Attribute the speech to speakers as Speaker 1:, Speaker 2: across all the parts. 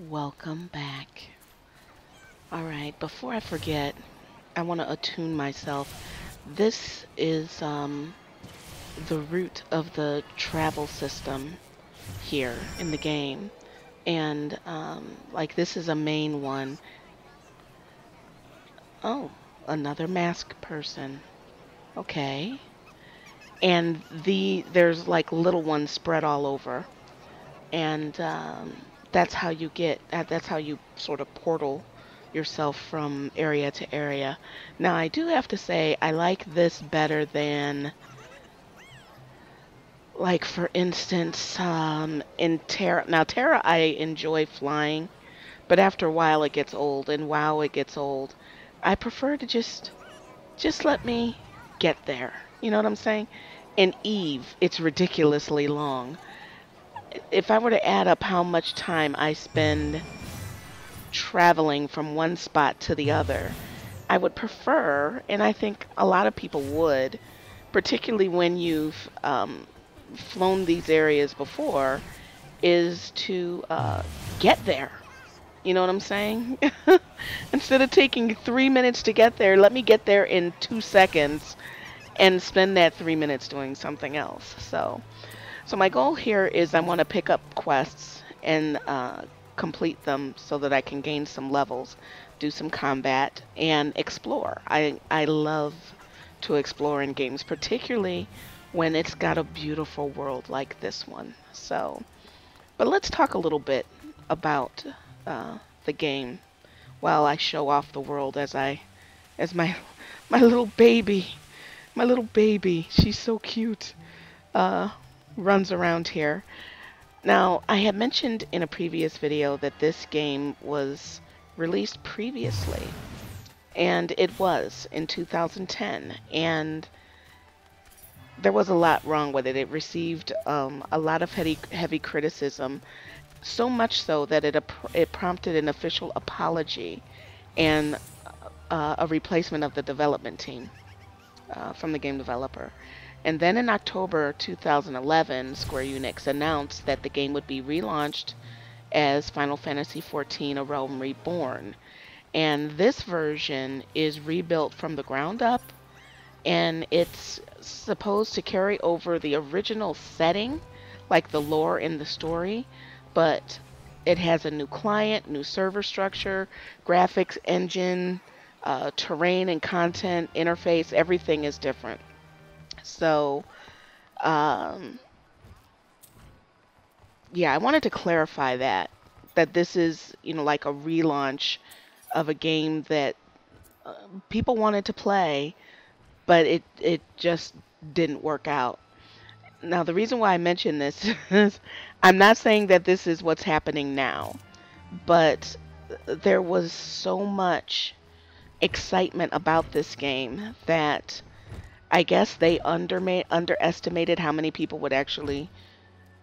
Speaker 1: Welcome back. All right, before I forget, I want to attune myself. This is the root of the travel system here in the game. And like this is a main one. Oh, another masked person. Okay. And there's like little ones spread all over. And that's how you that's how you sort of portal yourself from area to area. Now I do have to say I like this better than, like, for instance, in Terra. Now Terra I enjoy flying, but after a while it gets old, and WoW it gets old. I prefer to just let me get there. You know what I'm saying? In Eve it's ridiculously long. If I were to add up how much time I spend traveling from one spot to the other, I would prefer, and I think a lot of people would, particularly when you've flown these areas before, is to get there. You know what I'm saying? Instead of taking 3 minutes to get there, let me get there in 2 seconds and spend that 3 minutes doing something else. So my goal here is I want to pick up quests and complete them so that I can gain some levels, do some combat, and explore. I love to explore in games, particularly when it's got a beautiful world like this one. So, but let's talk a little bit about the game while I show off the world as my little baby, my little baby. She's so cute. Uh, Runs around here. Now, I had mentioned in a previous video that this game was released previously, and it was in 2010, and there was a lot wrong with it. It received a lot of heavy criticism, so much so that it prompted an official apology and a replacement of the development team from the game developer. And then in October 2011, Square Enix announced that the game would be relaunched as Final Fantasy XIV: A Realm Reborn. And this version is rebuilt from the ground up, and it's supposed to carry over the original setting, like the lore in the story, but it has a new client, new server structure, graphics engine, terrain and content, interface, everything is different. So, um, yeah, I wanted to clarify that this is, like a relaunch of a game that uh, people wanted to play, but it just didn't work out. Now, the reason why I mention this is I'm not saying that this is what's happening now, but there was so much excitement about this game that I guess they underestimated how many people would actually,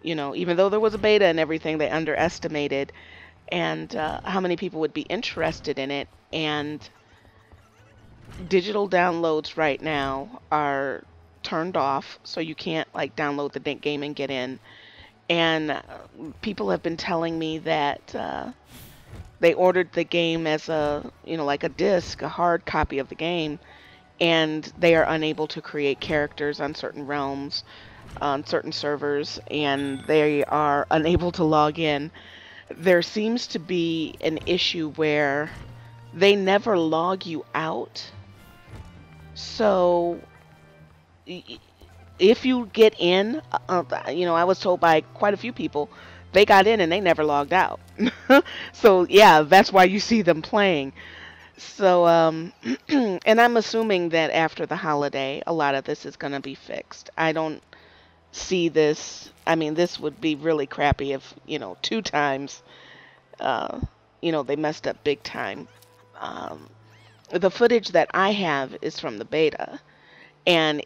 Speaker 1: even though there was a beta and everything, they underestimated and how many people would be interested in it. And digital downloads right now are turned off, so you can't like download the game and get in. And people have been telling me that they ordered the game as like a disc, a hard copy of the game, and they are unable to create characters on certain realms, on certain servers, and they are unable to log in. There seems to be an issue where they never log you out. So if you get in, I was told by quite a few people, they got in and they never logged out. So yeah, that's why you see them playing. So, and I'm assuming that after the holiday, a lot of this is going to be fixed. I don't see this. I mean, this would be really crappy if, two times, uh, they messed up big time. Um, the footage that I have is from the beta, and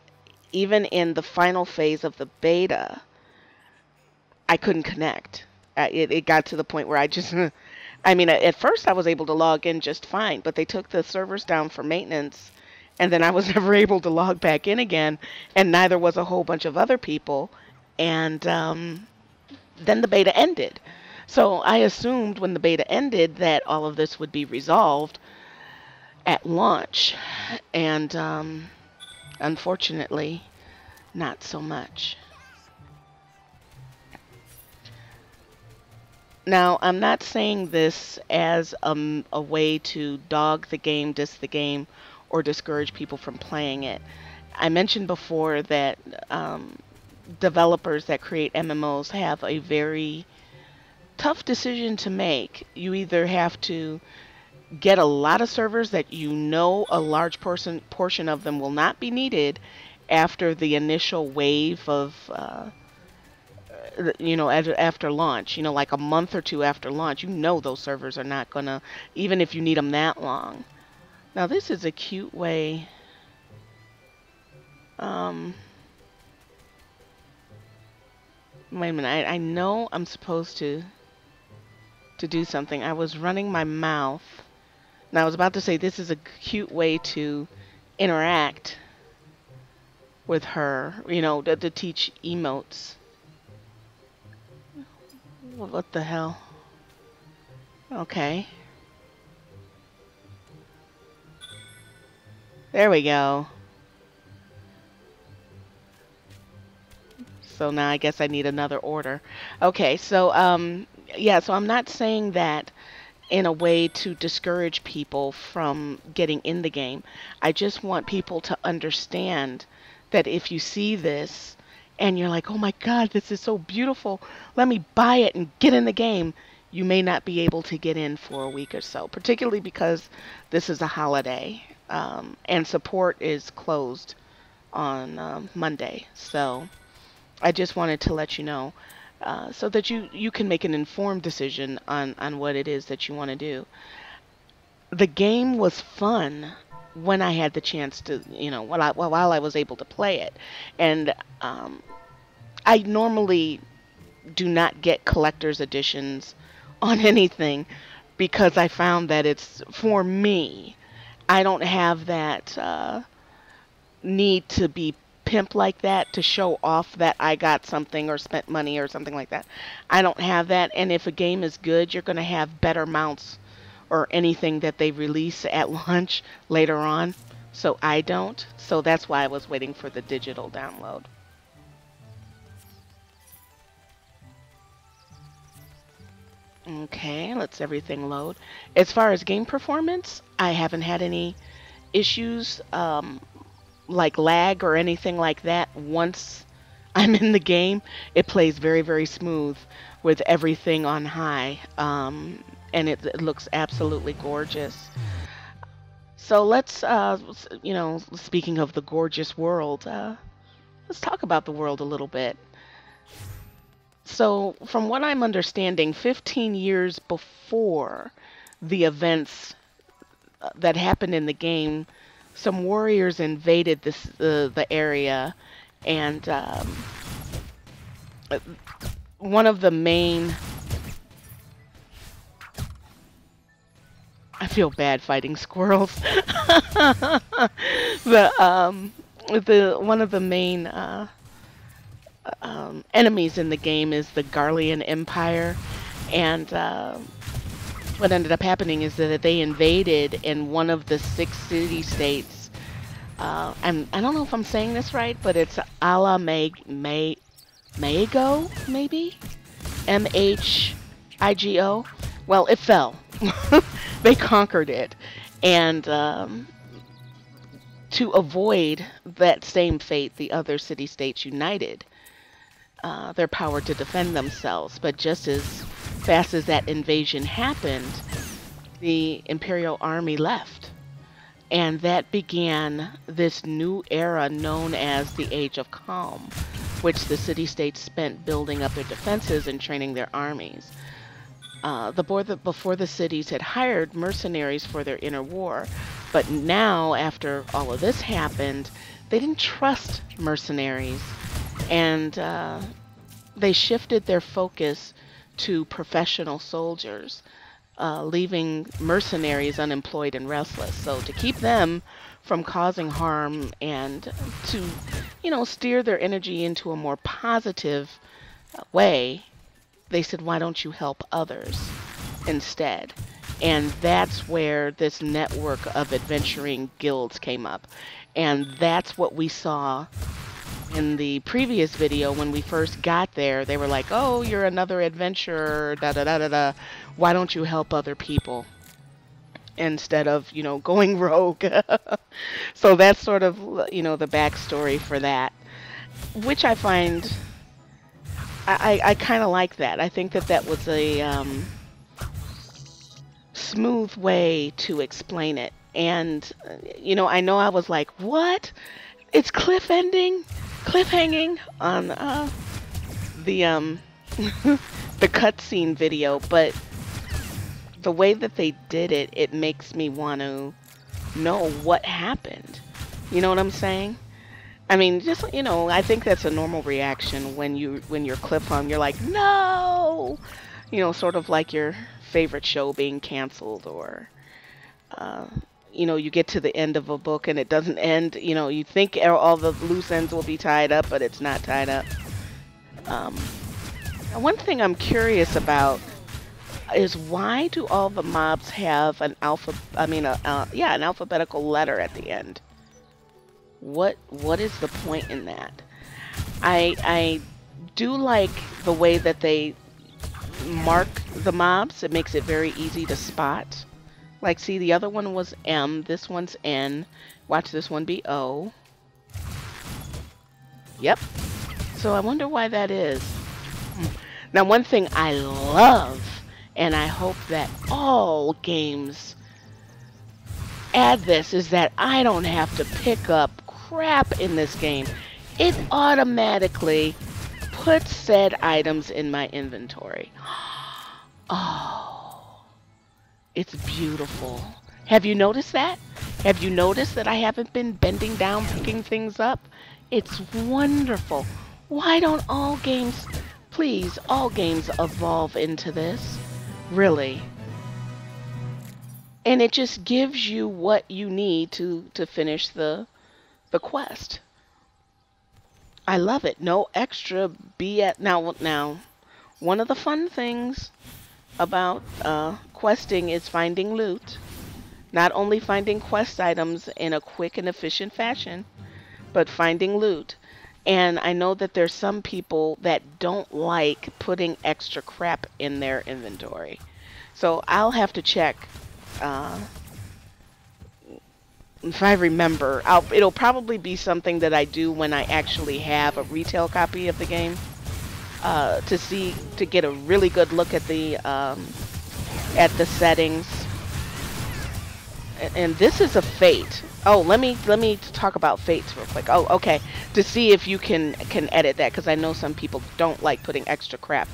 Speaker 1: even in the final phase of the beta, I couldn't connect. It got to the point where I just, I mean, at first I was able to log in just fine, but they took the servers down for maintenance, and then I was never able to log back in again, and neither was a whole bunch of other people. And then the beta ended. So I assumed when the beta ended that all of this would be resolved at launch, and unfortunately, not so much. Now, I'm not saying this as a way to dog the game, diss the game, or discourage people from playing it. I mentioned before that um, developers that create MMOs have a very tough decision to make. You either have to get a lot of servers that you know a large portion of them will not be needed after the initial wave of after launch, like a month or two after launch, those servers are not gonna, even if you need them that long. Now this is a cute way. um Wait a minute, I know I'm supposed to do something. I was running my mouth. Now I was about to say this is a cute way to interact with her, to teach emotes. What the hell? Okay. There we go. So now I guess I need another order. Okay, so yeah, so I'm not saying that in a way to discourage people from getting in the game. I just want people to understand that if you see this and you're like, "Oh my God, this is so beautiful. Let me buy it and get in the game." You may not be able to get in for a week or so, particularly because this is a holiday, and support is closed on Monday. So I just wanted to let you know, so that you can make an informed decision on what it is that you want to do. The game was fun when I had the chance to, while I was able to play it. And I normally do not get collector's editions on anything because I found that it's for me. I don't have that need to be pimp like that to show off that I got something or spent money or something like that. I don't have that. And if a game is good, you're going to have better mounts or anything that they release at launch later on. So I don't. So that's why I was waiting for the digital download. Okay, let's everything load. As far as game performance, I haven't had any issues, like lag or anything like that. Once I'm in the game, it plays very, very smooth with everything on high, and it looks absolutely gorgeous. So let's, speaking of the gorgeous world, let's talk about the world a little bit. So, from what I'm understanding, 15 years before the events that happened in the game, some warriors invaded the area, and one of the main. I feel bad fighting squirrels. The one of the main enemies in the game is the Garlean Empire, and what ended up happening is that they invaded in one of the 6 city-states. I don't know if I'm saying this right, but it's Ala Mago, maybe? Mhigo. Well, it fell. They conquered it. And to avoid that same fate, the other city-states united their power to defend themselves. But just as fast as that invasion happened, the Imperial Army left. And that began this new era known as the Age of Calm, which the city-states spent building up their defenses and training their armies. Before the cities had hired mercenaries for their inner war, but now, after all of this happened, they didn't trust mercenaries, and they shifted their focus to professional soldiers, leaving mercenaries unemployed and restless. So to keep them from causing harm and to, steer their energy into a more positive way, they said, why don't you help others instead? And that's where this network of adventuring guilds came up. And that's what we saw in the previous video when we first got there. They were like, oh, you're another adventurer, da da da da da. Why don't you help other people instead of, going rogue? So that's sort of, the backstory for that, which I find, I kind of like that. I think that that was a smooth way to explain it. And, I know I was like, what? It's cliffhanging on the the cutscene video, but the way that they did it, it makes me want to know what happened. You know what I'm saying? I mean, just I think that's a normal reaction when you're cliffhung. You're like, no, sort of like your favorite show being canceled, or you get to the end of a book and it doesn't end. You think all the loose ends will be tied up, but it's not tied up. One thing I'm curious about is, why do all the mobs have an an alphabetical letter at the end? What is the point in that? I do like the way that they mark the mobs. It makes it very easy to spot. Like, see, the other one was M, this one's N. Watch this one be O. Yep. So I wonder why that is. Now, one thing I love, and I hope that all games add this, is that I don't have to pick up crap in this game. It automatically puts said items in my inventory. Oh, it's beautiful. Have you noticed that? Have you noticed that I haven't been bending down picking things up? It's wonderful. Why don't all games, please, all games evolve into this? Really. And it just gives you what you need to finish the quest. I love it. No extra BS. Now, one of the fun things about questing is finding loot. Not only finding quest items in a quick and efficient fashion, but finding loot. And I know that there's some people that don't like putting extra crap in their inventory. So I'll have to check. If I remember, it'll probably be something that I do when I actually have a retail copy of the game, to get a really good look at the settings. And this is a fate. Oh, let me talk about fates real quick. Oh, okay. To see if you can edit that, because I know some people don't like putting extra crap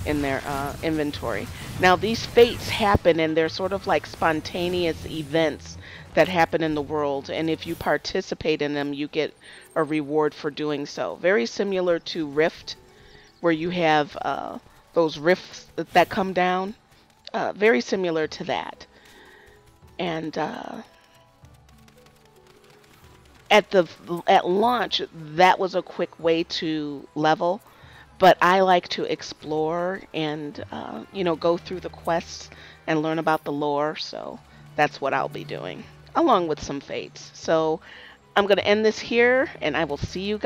Speaker 1: in their inventory. Now, these fates happen, and they're sort of like spontaneous events that happen in the world, and if you participate in them, you get a reward for doing so. Very similar to Rift, where you have those rifts that come down. Very similar to that. And at launch, that was a quick way to level, but I like to explore and go through the quests and learn about the lore, so that's what I'll be doing, along with some fates. So I'm going to end this here, and I will see you guys